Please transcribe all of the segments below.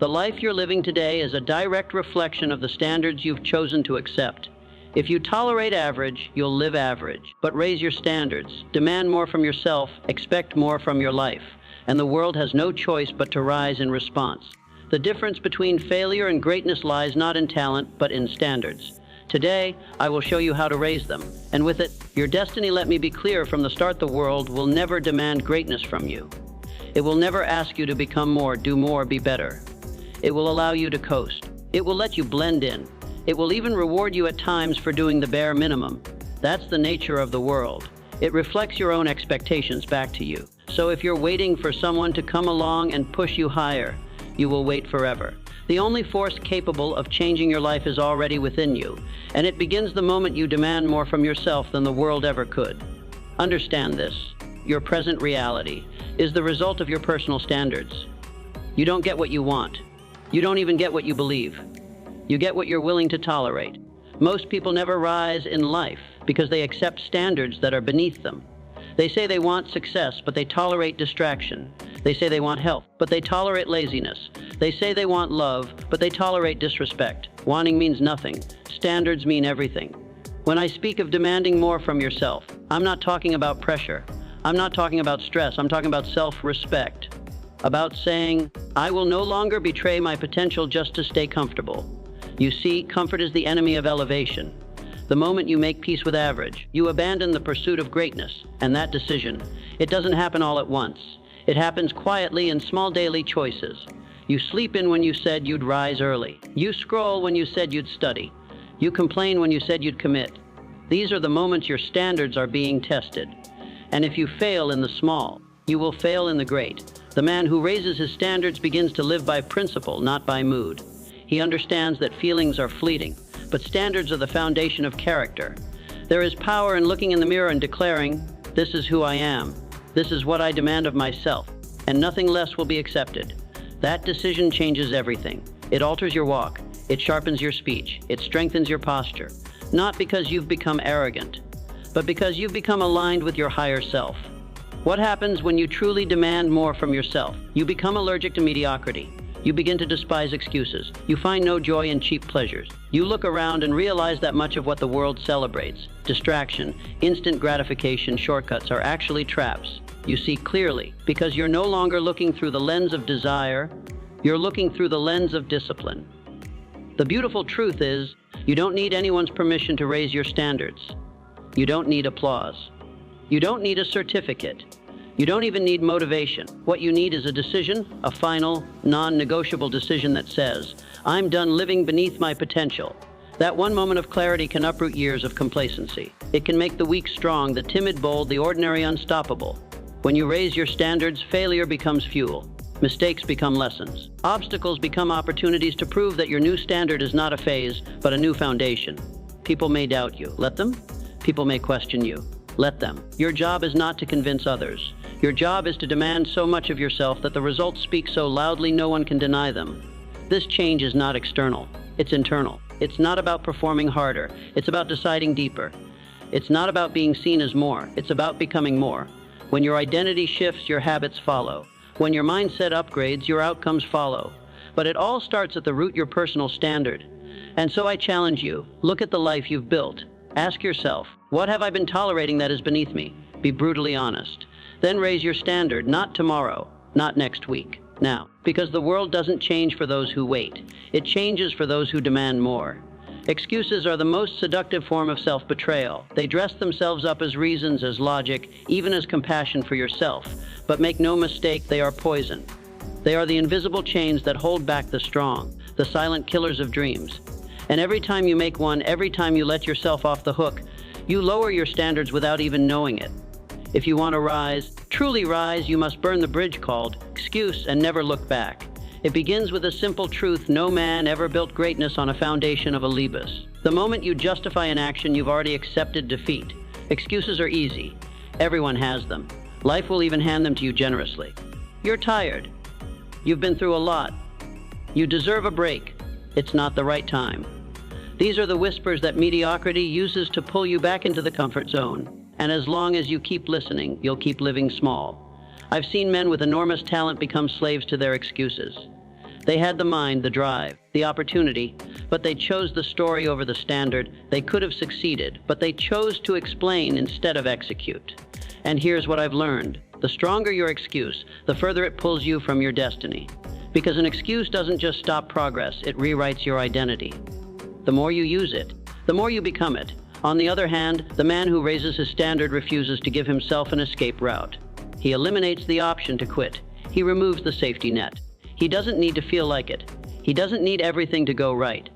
The life you're living today is a direct reflection of the standards you've chosen to accept. If you tolerate average, you'll live average. But raise your standards, demand more from yourself, expect more from your life, and the world has no choice but to rise in response. The difference between failure and greatness lies not in talent, but in standards. Today, I will show you how to raise them, and with it, your destiny. Let me be clear from the start: the world will never demand greatness from you. It will never ask you to become more, do more, be better. It will allow you to coast. It will let you blend in. It will even reward you at times for doing the bare minimum. That's the nature of the world. It reflects your own expectations back to you. So if you're waiting for someone to come along and push you higher, you will wait forever. The only force capable of changing your life is already within you, and it begins the moment you demand more from yourself than the world ever could. Understand this: your present reality is the result of your personal standards. You don't get what you want. You don't even get what you believe. You get what you're willing to tolerate. Most people never rise in life because they accept standards that are beneath them. They say they want success, but they tolerate distraction. They say they want health, but they tolerate laziness. They say they want love, but they tolerate disrespect. Wanting means nothing. Standards mean everything. When I speak of demanding more from yourself, I'm not talking about pressure. I'm not talking about stress. I'm talking about self-respect. About saying, I will no longer betray my potential just to stay comfortable. You see, comfort is the enemy of elevation. The moment you make peace with average, you abandon the pursuit of greatness, and that decision, it doesn't happen all at once. It happens quietly in small daily choices. You sleep in when you said you'd rise early. You scroll when you said you'd study. You complain when you said you'd commit. These are the moments your standards are being tested. And if you fail in the small, you will fail in the great. The man who raises his standards begins to live by principle, not by mood. He understands that feelings are fleeting, but standards are the foundation of character. There is power in looking in the mirror and declaring, this is who I am. This is what I demand of myself, and nothing less will be accepted. That decision changes everything. It alters your walk. It sharpens your speech. It strengthens your posture. Not because you've become arrogant, but because you've become aligned with your higher self. What happens when you truly demand more from yourself? You become allergic to mediocrity. You begin to despise excuses. You find no joy in cheap pleasures. You look around and realize that much of what the world celebrates, distraction, instant gratification, shortcuts, are actually traps. You see clearly because you're no longer looking through the lens of desire, you're looking through the lens of discipline. The beautiful truth is, you don't need anyone's permission to raise your standards. You don't need applause. You don't need a certificate. You don't even need motivation. What you need is a decision, a final, non-negotiable decision that says, I'm done living beneath my potential. That one moment of clarity can uproot years of complacency. It can make the weak strong, the timid bold, the ordinary unstoppable. When you raise your standards, failure becomes fuel. Mistakes become lessons. Obstacles become opportunities to prove that your new standard is not a phase, but a new foundation. People may doubt you. Let them. People may question you. Let them. Your job is not to convince others. Your job is to demand so much of yourself that the results speak so loudly no one can deny them. This change is not external. It's internal. It's not about performing harder. It's about deciding deeper. It's not about being seen as more. It's about becoming more. When your identity shifts, your habits follow. When your mindset upgrades, your outcomes follow. But it all starts at the root, your personal standard. And so I challenge you, look at the life you've built. Ask yourself, what have I been tolerating that is beneath me? Be brutally honest. Then raise your standard, not tomorrow, not next week, now. Because the world doesn't change for those who wait. It changes for those who demand more. Excuses are the most seductive form of self-betrayal. They dress themselves up as reasons, as logic, even as compassion for yourself. But make no mistake, they are poison. They are the invisible chains that hold back the strong, the silent killers of dreams. And every time you make one, every time you let yourself off the hook, you lower your standards without even knowing it. If you want to rise, truly rise, you must burn the bridge called excuse and never look back. It begins with a simple truth: no man ever built greatness on a foundation of alibis. The moment you justify an action, you've already accepted defeat. Excuses are easy. Everyone has them. Life will even hand them to you generously. You're tired. You've been through a lot. You deserve a break. It's not the right time. These are the whispers that mediocrity uses to pull you back into the comfort zone. And as long as you keep listening, you'll keep living small. I've seen men with enormous talent become slaves to their excuses. They had the mind, the drive, the opportunity, but they chose the story over the standard. They could have succeeded, but they chose to explain instead of execute. And here's what I've learned. The stronger your excuse, the further it pulls you from your destiny. Because an excuse doesn't just stop progress, it rewrites your identity. The more you use it, the more you become it. On the other hand, the man who raises his standard refuses to give himself an escape route. He eliminates the option to quit. He removes the safety net. He doesn't need to feel like it. He doesn't need everything to go right.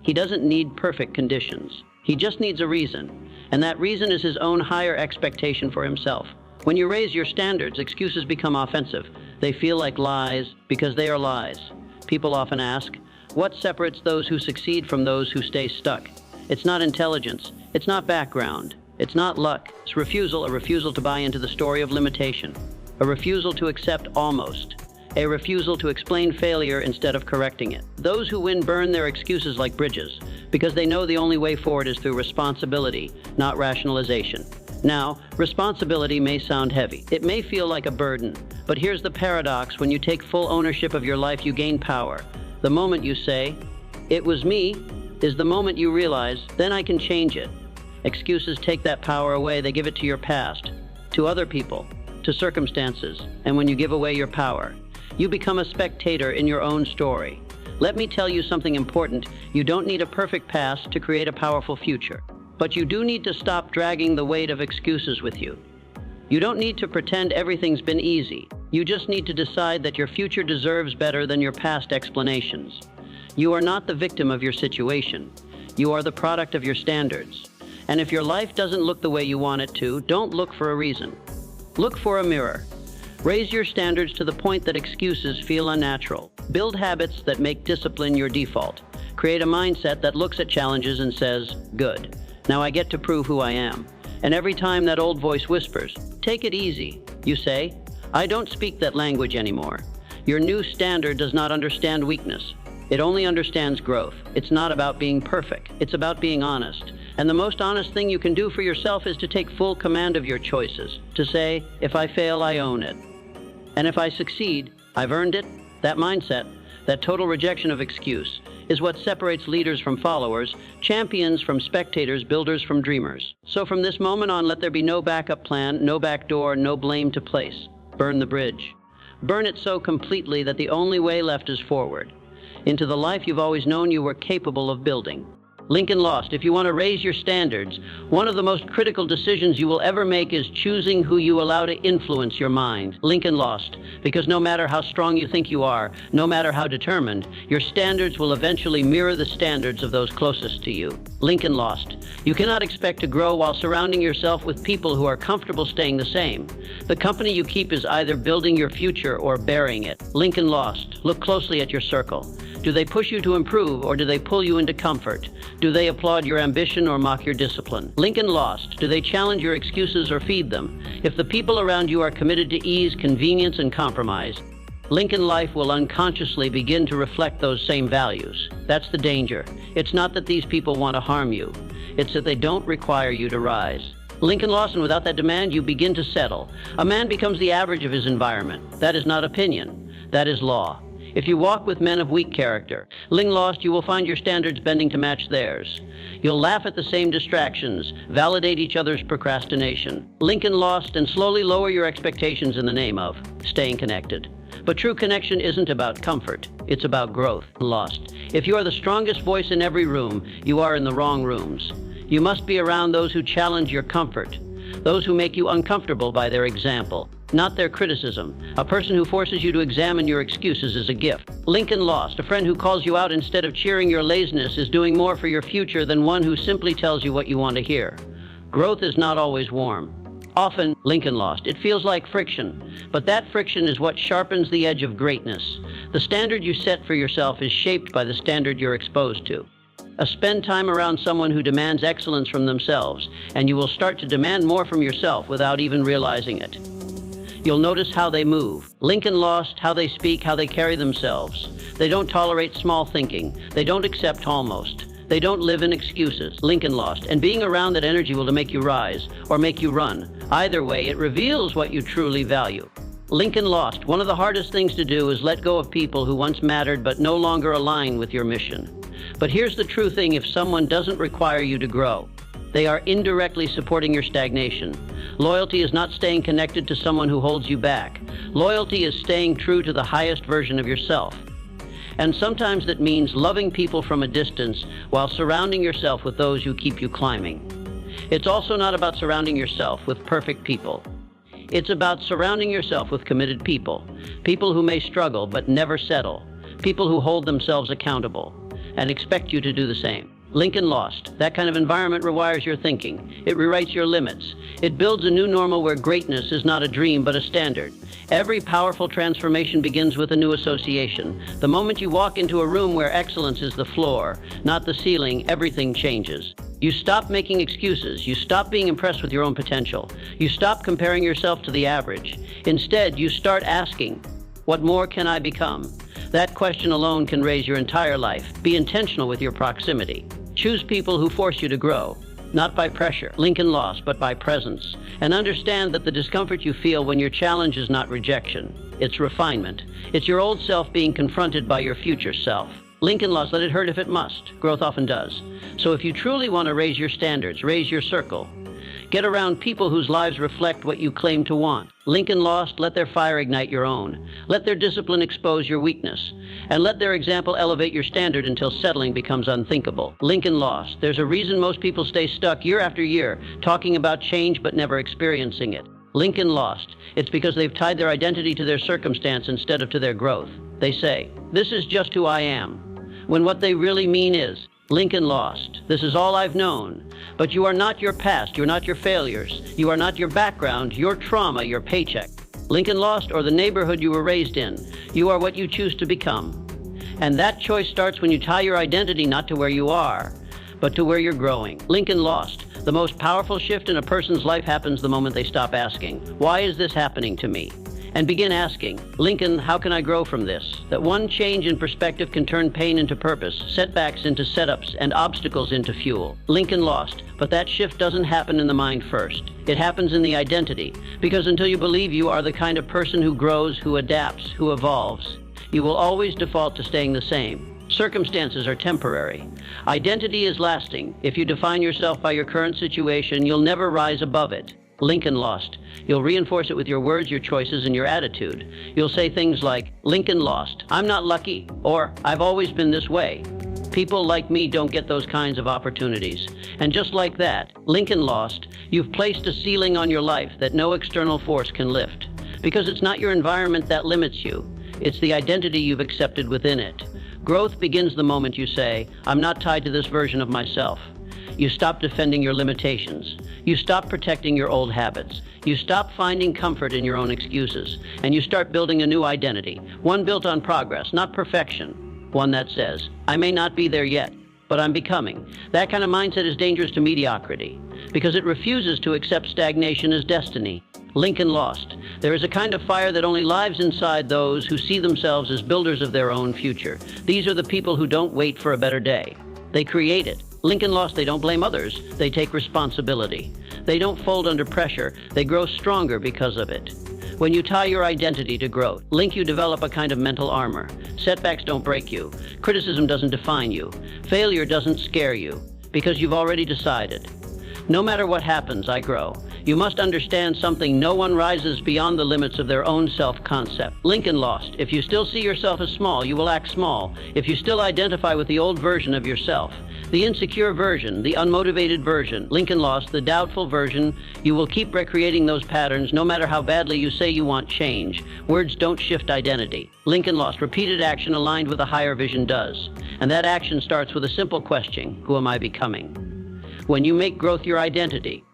He doesn't need perfect conditions. He just needs a reason. And that reason is his own higher expectation for himself. When you raise your standards, excuses become offensive. They feel like lies because they are lies. People often ask, what separates those who succeed from those who stay stuck? It's not intelligence. It's not background. It's not luck. It's a refusal to buy into the story of limitation. A refusal to accept almost. A refusal to explain failure instead of correcting it. Those who win burn their excuses like bridges because they know the only way forward is through responsibility, not rationalization. Now, responsibility may sound heavy. It may feel like a burden, but here's the paradox. When you take full ownership of your life, you gain power. The moment you say, "It was me," is the moment you realize, then I can change it. Excuses take that power away. They give it to your past, to other people, to circumstances. And when you give away your power, you become a spectator in your own story. Let me tell you something important. You don't need a perfect past to create a powerful future. But you do need to stop dragging the weight of excuses with you. You don't need to pretend everything's been easy. You just need to decide that your future deserves better than your past explanations. You are not the victim of your situation. You are the product of your standards. And if your life doesn't look the way you want it to, don't look for a reason. Look for a mirror. Raise your standards to the point that excuses feel unnatural. Build habits that make discipline your default. Create a mindset that looks at challenges and says, good. Now I get to prove who I am. And every time that old voice whispers, take it easy, you say, I don't speak that language anymore. Your new standard does not understand weakness. It only understands growth. It's not about being perfect. It's about being honest. And the most honest thing you can do for yourself is to take full command of your choices. To say, if I fail, I own it. And if I succeed, I've earned it. That mindset, that total rejection of excuse, is what separates leaders from followers, champions from spectators, builders from dreamers. So from this moment on, let there be no backup plan, no back door, no blame to place. Burn the bridge. Burn it so completely that the only way left is forward, into the life you've always known you were capable of building. Lincoln lost. If you want to raise your standards, one of the most critical decisions you will ever make is choosing who you allow to influence your mind. Lincoln lost, because no matter how strong you think you are, no matter how determined, your standards will eventually mirror the standards of those closest to you. Lincoln lost. You cannot expect to grow while surrounding yourself with people who are comfortable staying the same. The company you keep is either building your future or burying it. Lincoln lost. Look closely at your circle. Do they push you to improve, or do they pull you into comfort? Do they applaud your ambition or mock your discipline? Lincoln lost. Do they challenge your excuses or feed them? If the people around you are committed to ease, convenience, and compromise, Lincoln life will unconsciously begin to reflect those same values. That's the danger. It's not that these people want to harm you. It's that they don't require you to rise. Lincoln lost, and without that demand, you begin to settle. A man becomes the average of his environment. That is not opinion. That is law. If you walk with men of weak character, Lincoln lost, you will find your standards bending to match theirs. You'll laugh at the same distractions, validate each other's procrastination. Lincoln lost, and slowly lower your expectations in the name of staying connected. But true connection isn't about comfort. It's about growth. Lost. If you are the strongest voice in every room, you are in the wrong rooms. You must be around those who challenge your comfort, those who make you uncomfortable by their example, not their criticism. A person who forces you to examine your excuses is a gift. Lincoln lost. A friend who calls you out instead of cheering your laziness is doing more for your future than one who simply tells you what you want to hear. Growth is not always warm. Often, Lincoln lost. It feels like friction, but that friction is what sharpens the edge of greatness. The standard you set for yourself is shaped by the standard you're exposed to. Spend time around someone who demands excellence from themselves, and you will start to demand more from yourself without even realizing it. You'll notice how they move. Lincoln lost, how they speak, how they carry themselves. They don't tolerate small thinking. They don't accept almost. They don't live in excuses. Lincoln lost. And being around that energy will make you rise or make you run. Either way, it reveals what you truly value. Lincoln lost. One of the hardest things to do is let go of people who once mattered but no longer align with your mission. But here's the true thing: if someone doesn't require you to grow, they are indirectly supporting your stagnation. Loyalty is not staying connected to someone who holds you back. Loyalty is staying true to the highest version of yourself. And sometimes that means loving people from a distance while surrounding yourself with those who keep you climbing. It's also not about surrounding yourself with perfect people. It's about surrounding yourself with committed people. People who may struggle but never settle. People who hold themselves accountable and expect you to do the same. Lincoln lost. That kind of environment rewires your thinking. It rewrites your limits. It builds a new normal where greatness is not a dream but a standard. Every powerful transformation begins with a new association. The moment you walk into a room where excellence is the floor, not the ceiling, everything changes. You stop making excuses. You stop being impressed with your own potential. You stop comparing yourself to the average. Instead, you start asking, what more can I become? That question alone can raise your entire life. Be intentional with your proximity. Choose people who force you to grow, not by pressure, Lincoln lost, but by presence. And understand that the discomfort you feel when your challenge is not rejection, it's refinement. It's your old self being confronted by your future self. Lincoln lost. Let it hurt if it must. Growth often does. So if you truly want to raise your standards, raise your circle. Get around people whose lives reflect what you claim to want. Lincoln lost. Let their fire ignite your own. Let their discipline expose your weakness. And let their example elevate your standard until settling becomes unthinkable. Lincoln lost. There's a reason most people stay stuck year after year, talking about change but never experiencing it. Lincoln lost. It's because they've tied their identity to their circumstance instead of to their growth. They say, "This is just who I am," when what they really mean is, Lincoln lost. This is all I've known. But you are not your past. You're not your failures. You are not your background, your trauma, your paycheck. Lincoln lost, or the neighborhood you were raised in. You are what you choose to become. And that choice starts when you tie your identity not to where you are, but to where you're growing. Lincoln lost. The most powerful shift in a person's life happens the moment they stop asking, why is this happening to me? And begin asking, Lincoln, how can I grow from this? That one change in perspective can turn pain into purpose, setbacks into setups, and obstacles into fuel. Lincoln lost, but that shift doesn't happen in the mind first. It happens in the identity, because until you believe you are the kind of person who grows, who adapts, who evolves, you will always default to staying the same. Circumstances are temporary. Identity is lasting. If you define yourself by your current situation, you'll never rise above it. Lincoln lost. You'll reinforce it with your words, your choices, and your attitude. You'll say things like, Lincoln lost, I'm not lucky, or I've always been this way. People like me don't get those kinds of opportunities. And just like that, Lincoln lost, you've placed a ceiling on your life that no external force can lift. Because it's not your environment that limits you. It's the identity you've accepted within it. Growth begins the moment you say, I'm not tied to this version of myself. You stop defending your limitations. You stop protecting your old habits. You stop finding comfort in your own excuses. And you start building a new identity, one built on progress, not perfection. One that says, I may not be there yet, but I'm becoming. That kind of mindset is dangerous to mediocrity because it refuses to accept stagnation as destiny. Lincoln lost. There is a kind of fire that only lives inside those who see themselves as builders of their own future. These are the people who don't wait for a better day. They create it. Lincoln lost. They don't blame others. They take responsibility. They don't fold under pressure. They grow stronger because of it. When you tie your identity to growth, you develop a kind of mental armor. Setbacks don't break you. Criticism doesn't define you. Failure doesn't scare you because you've already decided. No matter what happens, I grow. You must understand something. No one rises beyond the limits of their own self-concept. Lincoln lost. If you still see yourself as small, you will act small. If you still identify with the old version of yourself, the insecure version, the unmotivated version, Lincoln lost, the doubtful version, you will keep recreating those patterns no matter how badly you say you want change. Words don't shift identity. Lincoln lost. Repeated action aligned with a higher vision does. And that action starts with a simple question, who am I becoming? When you make growth your identity,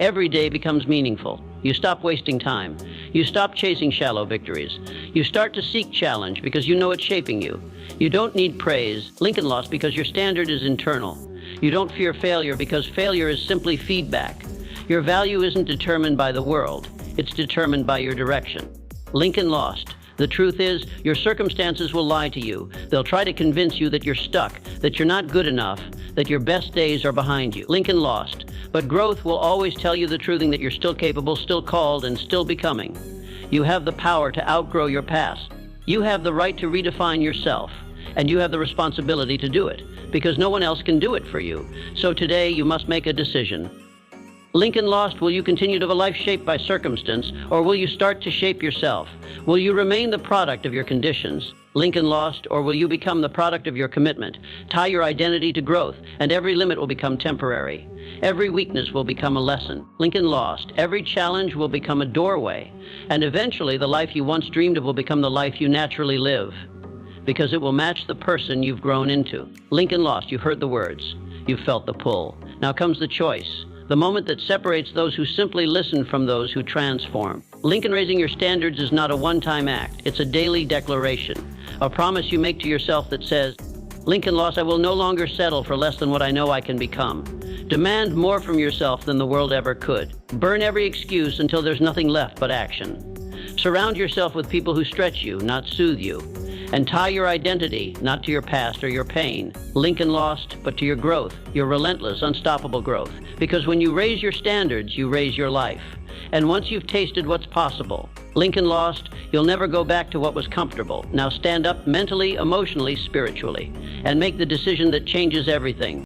every day becomes meaningful. You stop wasting time. You stop chasing shallow victories. You start to seek challenge because you know it's shaping you. You don't need praise. Lincoln lost because your standard is internal. You don't fear failure because failure is simply feedback. Your value isn't determined by the world. It's determined by your direction. Lincoln lost. The truth is, your circumstances will lie to you. They'll try to convince you that you're stuck, that you're not good enough, that your best days are behind you. Lincoln lost. But growth will always tell you the truth that you're still capable, still called, and still becoming. You have the power to outgrow your past. You have the right to redefine yourself, and you have the responsibility to do it, because no one else can do it for you. So today, you must make a decision. Lincoln lost, will you continue to live a life shaped by circumstance, or will you start to shape yourself? Will you remain the product of your conditions? Lincoln lost, or will you become the product of your commitment? Tie your identity to growth, and every limit will become temporary. Every weakness will become a lesson. Lincoln lost. Every challenge will become a doorway, and eventually the life you once dreamed of will become the life you naturally live, because it will match the person you've grown into. Lincoln lost. You heard the words. You felt the pull. Now comes the choice. The moment that separates those who simply listen from those who transform. Lincoln, raising your standards is not a one-time act. It's a daily declaration, a promise you make to yourself that says, Lincoln lost, I will no longer settle for less than what I know I can become. Demand more from yourself than the world ever could. Burn every excuse until there's nothing left but action. Surround yourself with people who stretch you, not soothe you. And tie your identity, not to your past or your pain. Lincoln lost, but to your growth, your relentless, unstoppable growth. Because when you raise your standards, you raise your life. And once you've tasted what's possible, Lincoln lost, you'll never go back to what was comfortable. Now stand up mentally, emotionally, spiritually, and make the decision that changes everything.